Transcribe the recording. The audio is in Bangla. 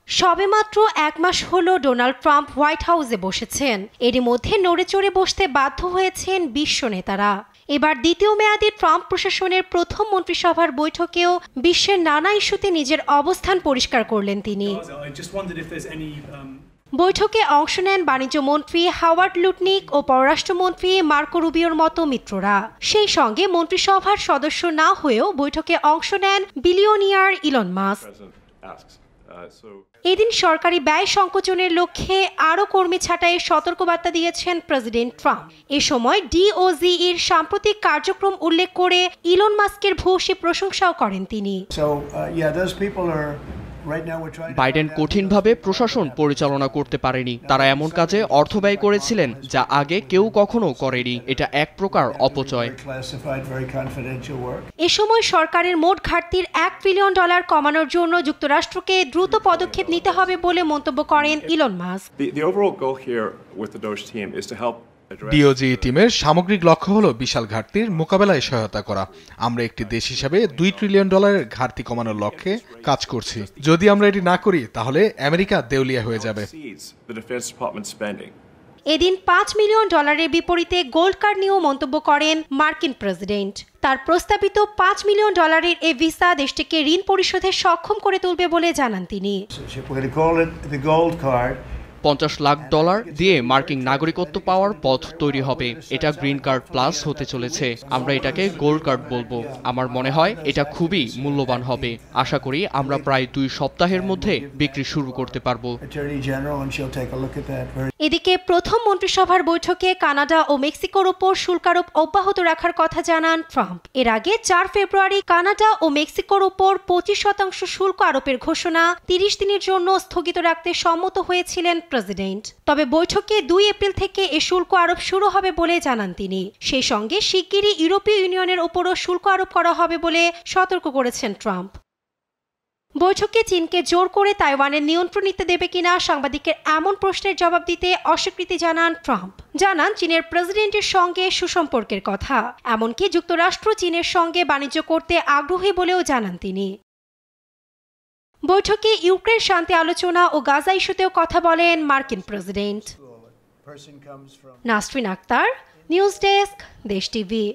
সবেমাত্র এক মাস হলো ডোনাল্ড ট্রাম্প হোয়াইট হাউসে বসেছেন। এরই মধ্যে নড়েচড়ে বসতে বাধ্য হয়েছেন বিশ্ব নেতারা। এবার দ্বিতীয় মেয়াদে ট্রাম্প প্রশাসনের প্রথম মন্ত্রিসভার বৈঠকেও বিশ্বের নানা ইস্যুতে নিজের অবস্থান পরিষ্কার করলেন তিনি। বৈঠকে অংশ নেন বাণিজ্য মন্ত্রী হাওয়ার্ড লুটনিক ও পররাষ্ট্রমন্ত্রী মার্কো রুবিওর মতো মিত্ররা। সেই সঙ্গে মন্ত্রিসভার সদস্য না হয়েও বৈঠকে অংশ নেন বিলিয়নিয়ার ইলন মাস্ক। এদিন সরকারি ব্যয় সংকোচনের লক্ষ্যে আরও কর্মী ছাঁটাইয়ের সতর্কবার্তা দিয়েছেন প্রেসিডেন্ট ট্রাম্প। এ সময় ডিওজিইর সাম্প্রতিক কার্যক্রম উল্লেখ করে ইলন মাস্কের ভূয়সী প্রশংসাও করেন তিনি। বাইডেন কঠিনভাবে প্রশাসন পরিচালনা করতে পারেনি। তারা এমন কাজে অর্থ ব্যয় করেছিলেন যা আগে কেউ কখনো করেনি। এটা এক প্রকার অপচয়। এ সময় সরকারের মোট ঘাটতির $1 ট্রিলিয়ন কমানোর জন্য যুক্তরাষ্ট্রকে দ্রুত পদক্ষেপ নিতে হবে বলে মন্তব্য করেন ইলন মাস্ক। ডিওজি টিমের সামগ্রিক লক্ষ্য হলো বিশাল ঘাটতির মোকাবেলায় সহায়তা করা। আমরা একটি দেশ হিসাবে $2 ট্রিলিয়ন ঘাটতি কমানোর লক্ষ্যে কাজ করছি। যদি আমরা এটি না করি তাহলে আমেরিকা দেউলিয়া হয়ে যাবে। এদিন $5 মিলিয়ন বিপরীতে গোল্ড কার্ড নিয়েও মন্তব্য করেন মার্কিন প্রেসিডেন্ট। তার প্রস্তাবিত $5 মিলিয়ন এ ভিসা দেশটিকে ঋণ পরিশোধে সক্ষম করে তুলবে বলে জানান তিনি। $50 লাখ দিয়ে মার্কিন নাগরিকত্ব পাওয়ার পথ তৈরি হবে। এটা গ্রিন কার্ড প্লাস হতে চলেছে। আমরা এটাকে গোল্ড কার্ড বলবো। আমার মনে হয় এটা খুবই মূল্যবান হবে। আশা করি আমরা প্রায় 2 সপ্তাহের মধ্যে বিক্রি শুরু করতে পারবো। এদিকে প্রথম মন্ত্রিসভার বৈঠকে কানাডা ও মেক্সিকোর উপর শুল্ক আরোপ অব্যাহত রাখার কথা জানান ট্রাম্প। এর আগে 4 ফেব্রুয়ারি কানাডা ও মেক্সিকোর উপর 25% শুল্ক আরোপের ঘোষণা 30 দিনের জন্য স্থগিত রাখতে সম্মত হয়েছিলেন প্রেসিডেন্ট। তবে বৈঠকে 2 এপ্রিল থেকে এ শুল্ক আরোপ শুরু হবে বলে জানান তিনি। সেই সঙ্গে শিগগিরই ইউরোপীয় ইউনিয়নের উপরও শুল্ক আরোপ করা হবে বলে সতর্ক করেছেন ট্রাম্প। বৈঠকে চীনকে জোর করে তাইওয়ানের নিয়ন্ত্রণ নিতে দেবে কিনা সাংবাদিকের এমন প্রশ্নের জবাব দিতে অস্বীকৃতি জানান ট্রাম্প। জানান চীনের প্রেসিডেন্টের সঙ্গে সুসম্পর্কের কথা। এমনকি যুক্তরাষ্ট্র চীনের সঙ্গে বাণিজ্য করতে আগ্রহী বলেও জানান তিনি। বৈঠকে ইউক্রেন শান্তি আলোচনা ও গাজা ইস্যুতেও কথা বলেন মার্কিন president. Nasrin Akter, news desk, Desh TV.